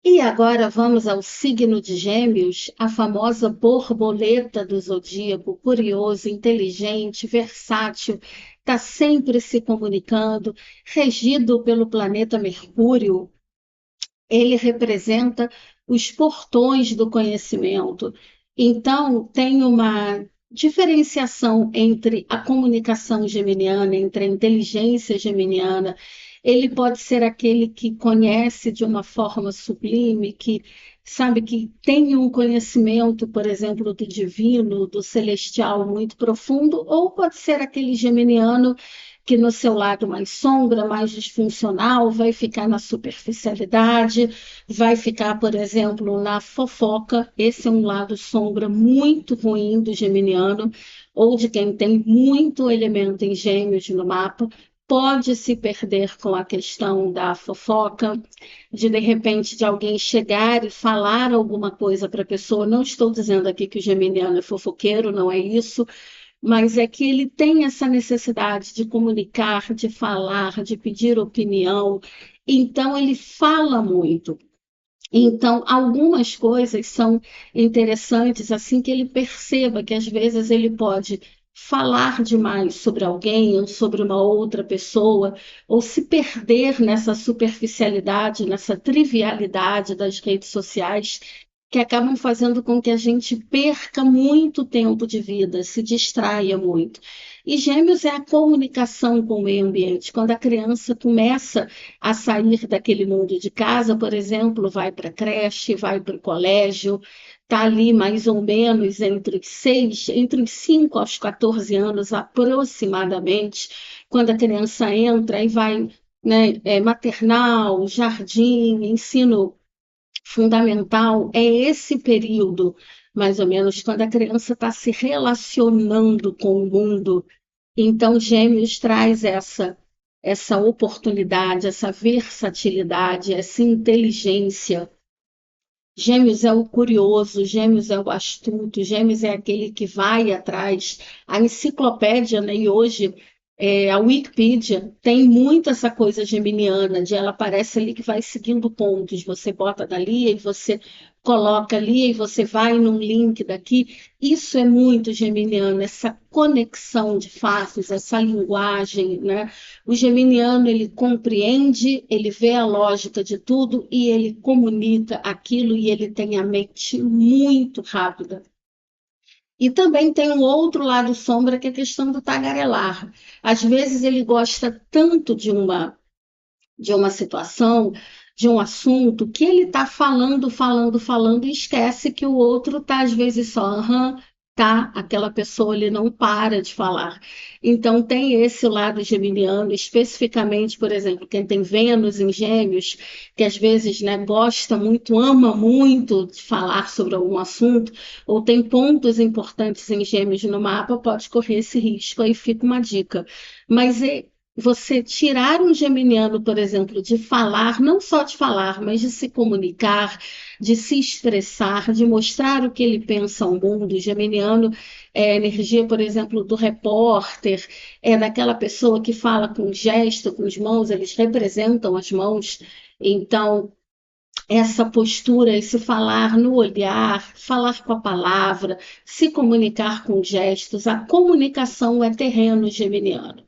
E agora vamos ao signo de Gêmeos, a famosa borboleta do zodíaco, curioso, inteligente, versátil, está sempre se comunicando, regido pelo planeta Mercúrio. Ele representa os portões do conhecimento. Então, tem uma diferenciação entre a comunicação geminiana, entre a inteligência geminiana. Ele pode ser aquele que conhece de uma forma sublime, que sabe que tem um conhecimento, por exemplo, do divino, do celestial muito profundo, ou pode ser aquele geminiano que no seu lado mais sombra, mais disfuncional, vai ficar na superficialidade, vai ficar, por exemplo, na fofoca. Esse é um lado sombra muito ruim do geminiano, ou de quem tem muito elemento em gêmeos no mapa. Pode se perder com a questão da fofoca, de repente de alguém chegar e falar alguma coisa para a pessoa. Não estou dizendo aqui que o geminiano é fofoqueiro, não é isso, mas é que ele tem essa necessidade de comunicar, de falar, de pedir opinião, então ele fala muito. Então, algumas coisas são interessantes, assim que ele perceba que às vezes ele pode falar demais sobre alguém ou sobre uma outra pessoa, ou se perder nessa superficialidade, nessa trivialidade das redes sociais, que acabam fazendo com que a gente perca muito tempo de vida, se distraia muito. E Gêmeos é a comunicação com o meio ambiente. Quando a criança começa a sair daquele mundo de casa, por exemplo, vai para a creche, vai para o colégio, está ali mais ou menos entre os 5 aos 14 anos aproximadamente, quando a criança entra e vai, né, maternal, jardim, ensino fundamental, é esse período, mais ou menos, quando a criança está se relacionando com o mundo. Então, Gêmeos traz essa oportunidade, essa versatilidade, essa inteligência. Gêmeos é o curioso, Gêmeos é o astuto, Gêmeos é aquele que vai atrás. A enciclopédia, né, e hoje a Wikipedia tem muito essa coisa geminiana, de ela aparece ali que vai seguindo pontos. Você bota dali e você coloca ali e você vai num link daqui. Isso é muito geminiano, essa conexão de fatos, essa linguagem, né? O geminiano, ele compreende, ele vê a lógica de tudo e ele comunica aquilo e ele tem a mente muito rápida. E também tem um outro lado sombra, que é a questão do tagarelar. Às vezes ele gosta tanto de uma situação, de um assunto, que ele está falando, falando, falando e esquece que o outro está, às vezes, só, aham, tá, aquela pessoa ele não para de falar. Então, tem esse lado geminiano, especificamente, por exemplo, quem tem Vênus em Gêmeos, que às vezes, né, gosta muito, ama muito de falar sobre algum assunto, ou tem pontos importantes em Gêmeos no mapa, pode correr esse risco. Aí fica uma dica. Mas você tirar um geminiano, por exemplo, de falar, não só de falar, mas de se comunicar, de se expressar, de mostrar o que ele pensa ao mundo. O geminiano é a energia, por exemplo, do repórter, é daquela pessoa que fala com gesto, com as mãos, eles representam as mãos. Então, essa postura, esse falar no olhar, falar com a palavra, se comunicar com gestos, a comunicação é terreno geminiano.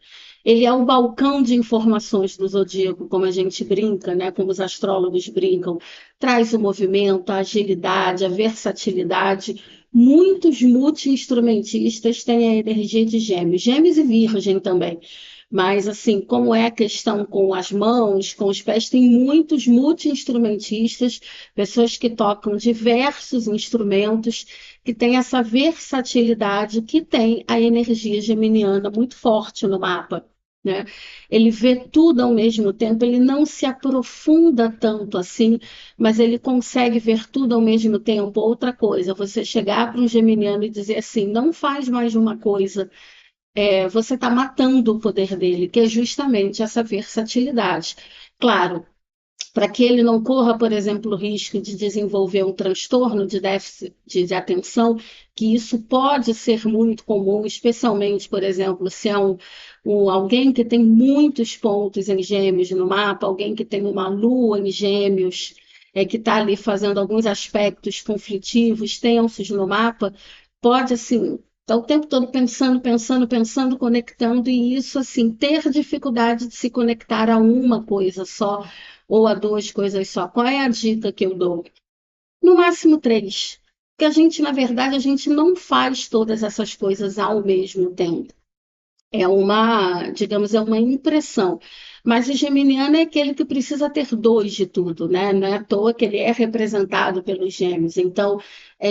Ele é o balcão de informações do zodíaco, como a gente brinca, né? Como os astrólogos brincam. Traz o movimento, a agilidade, a versatilidade. Muitos multi-instrumentistas têm a energia de Gêmeos, Gêmeos e Virgem também. Mas, assim, como é a questão com as mãos, com os pés, tem muitos multi-instrumentistas, pessoas que tocam diversos instrumentos, que têm essa versatilidade, que tem a energia geminiana muito forte no mapa. Né? Ele vê tudo ao mesmo tempo, ele não se aprofunda tanto assim, mas ele consegue ver tudo ao mesmo tempo. Outra coisa, você chegar para um geminiano e dizer assim, não faz mais uma coisa, você está matando o poder dele, que é justamente essa versatilidade. Claro, para que ele não corra, por exemplo, o risco de desenvolver um transtorno de déficit de atenção, que isso pode ser muito comum, especialmente, por exemplo, se é alguém que tem muitos pontos em gêmeos no mapa, alguém que tem uma lua em gêmeos, que está ali fazendo alguns aspectos conflitivos, tensos no mapa, pode, assim, estar o tempo todo pensando, pensando, pensando, conectando, e isso, assim, ter dificuldade de se conectar a uma coisa só ou a duas coisas só. Qual é a dica que eu dou? No máximo três. Porque a gente, na verdade, a gente não faz todas essas coisas ao mesmo tempo. É uma, digamos, é uma impressão. Mas o geminiano é aquele que precisa ter dois de tudo, né? Não é à toa que ele é representado pelos gêmeos. Então,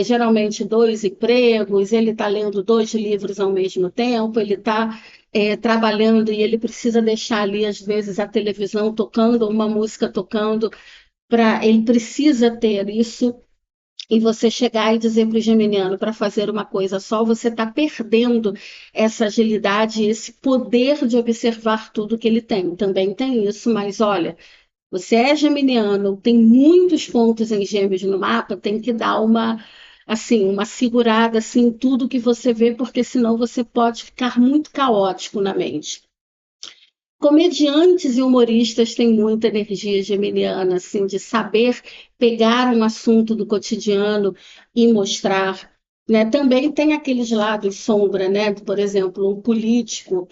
geralmente dois empregos, ele está lendo dois livros ao mesmo tempo, ele está trabalhando e ele precisa deixar ali, às vezes, a televisão tocando, uma música tocando, ele precisa ter isso. E você chegar e dizer para o geminiano para fazer uma coisa só, você está perdendo essa agilidade, esse poder de observar tudo que ele tem. Também tem isso, mas olha, você é geminiano, tem muitos pontos em gêmeos no mapa, tem que dar uma, assim, uma segurada assim, em tudo que você vê, porque senão você pode ficar muito caótico na mente. Comediantes e humoristas têm muita energia geminiana, assim, de saber pegar um assunto do cotidiano e mostrar, né? Também tem aqueles lados sombra, né? Por exemplo, um político,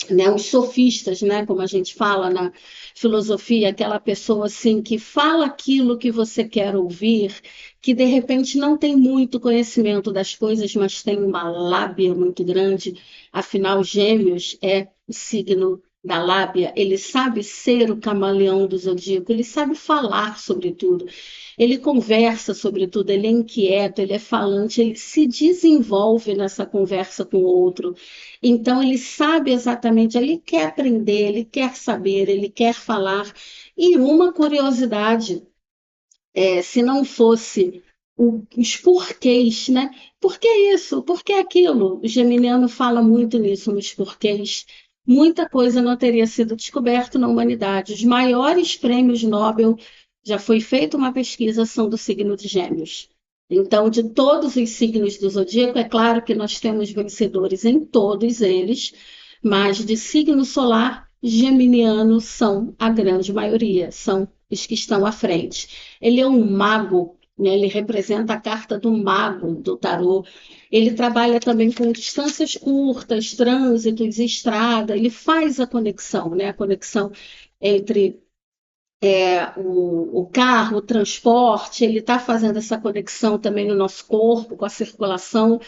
né? Os sofistas, né? Como a gente fala na filosofia, aquela pessoa assim que fala aquilo que você quer ouvir, que de repente não tem muito conhecimento das coisas, mas tem uma lábia muito grande. Afinal, Gêmeos é o signo da lábia, ele sabe ser o camaleão do zodíaco, ele sabe falar sobre tudo, ele conversa sobre tudo, ele é inquieto, ele é falante, ele se desenvolve nessa conversa com o outro. Então, ele sabe exatamente, ele quer aprender, ele quer saber, ele quer falar. E uma curiosidade, se não fosse os porquês, né? Por que isso? Por que aquilo? O geminiano fala muito nisso, nos porquês. Muita coisa não teria sido descoberta na humanidade. Os maiores prêmios Nobel, já foi feita uma pesquisa, são do signo de Gêmeos. Então, de todos os signos do zodíaco, é claro que nós temos vencedores em todos eles, mas de signo solar, geminianos são a grande maioria, são os que estão à frente. Ele é um mago, né? Ele representa a carta do mago do tarô. Ele trabalha também com distâncias curtas, trânsitos, estrada. Ele faz a conexão, né? A conexão entre o carro, o transporte. Ele está fazendo essa conexão também no nosso corpo, com a circulação.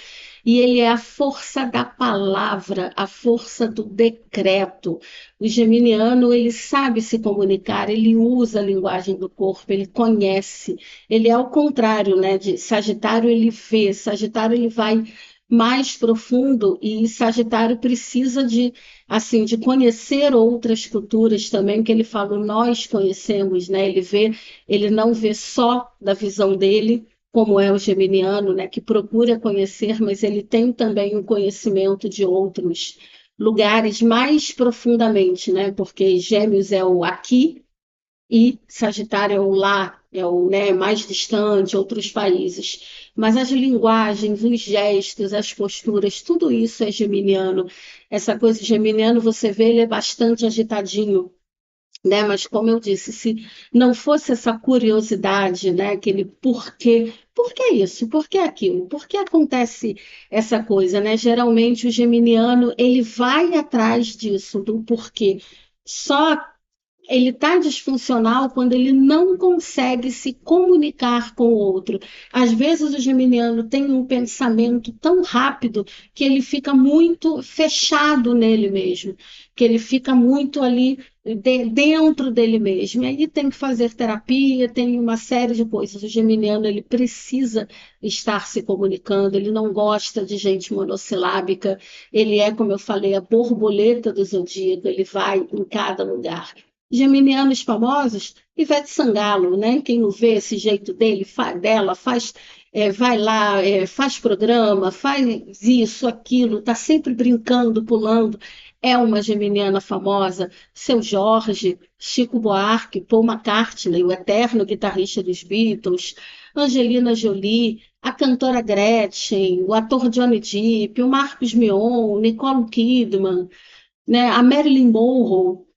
E ele é a força da palavra, a força do decreto. O geminiano, ele sabe se comunicar, ele usa a linguagem do corpo, ele conhece. Ele é ao contrário, né, de Sagitário, ele vê. Sagitário, ele vai mais profundo e Sagitário precisa de, assim, de conhecer outras culturas também, que ele fala, nós conhecemos, né? Ele vê, ele não vê só da visão dele, como é o geminiano, né, que procura conhecer, mas ele tem também um conhecimento de outros lugares mais profundamente, né, porque Gêmeos é o aqui e Sagitário é o lá, é o, né, mais distante, outros países. Mas as linguagens, os gestos, as posturas, tudo isso é geminiano. Essa coisa de geminiano, você vê, ele é bastante agitadinho, né? Mas como eu disse, se não fosse essa curiosidade, né? Aquele por que isso? Por que aquilo? Por que acontece essa coisa, né? Geralmente o geminiano ele vai atrás disso, do porquê. Só ele está disfuncional quando ele não consegue se comunicar com o outro. Às vezes o geminiano tem um pensamento tão rápido que ele fica muito fechado nele mesmo, que ele fica muito ali dentro dele mesmo. E aí tem que fazer terapia, tem uma série de coisas. O geminiano ele precisa estar se comunicando, ele não gosta de gente monossilábica, ele é, como eu falei, a borboleta do zodíaco, ele vai em cada lugar. Geminianos famosos, Ivete Sangalo, né? Quem não vê esse jeito dela, faz, vai lá, faz programa, faz isso, aquilo, está sempre brincando, pulando. É uma geminiana famosa. Seu Jorge, Chico Buarque, Paul McCartney, o eterno guitarrista dos Beatles, Angelina Jolie, a cantora Gretchen, o ator Johnny Depp, o Marcos Mion, Nicole Kidman, né? A Marilyn Monroe.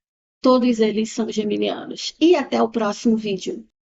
Todos eles são geminianos. E até o próximo vídeo.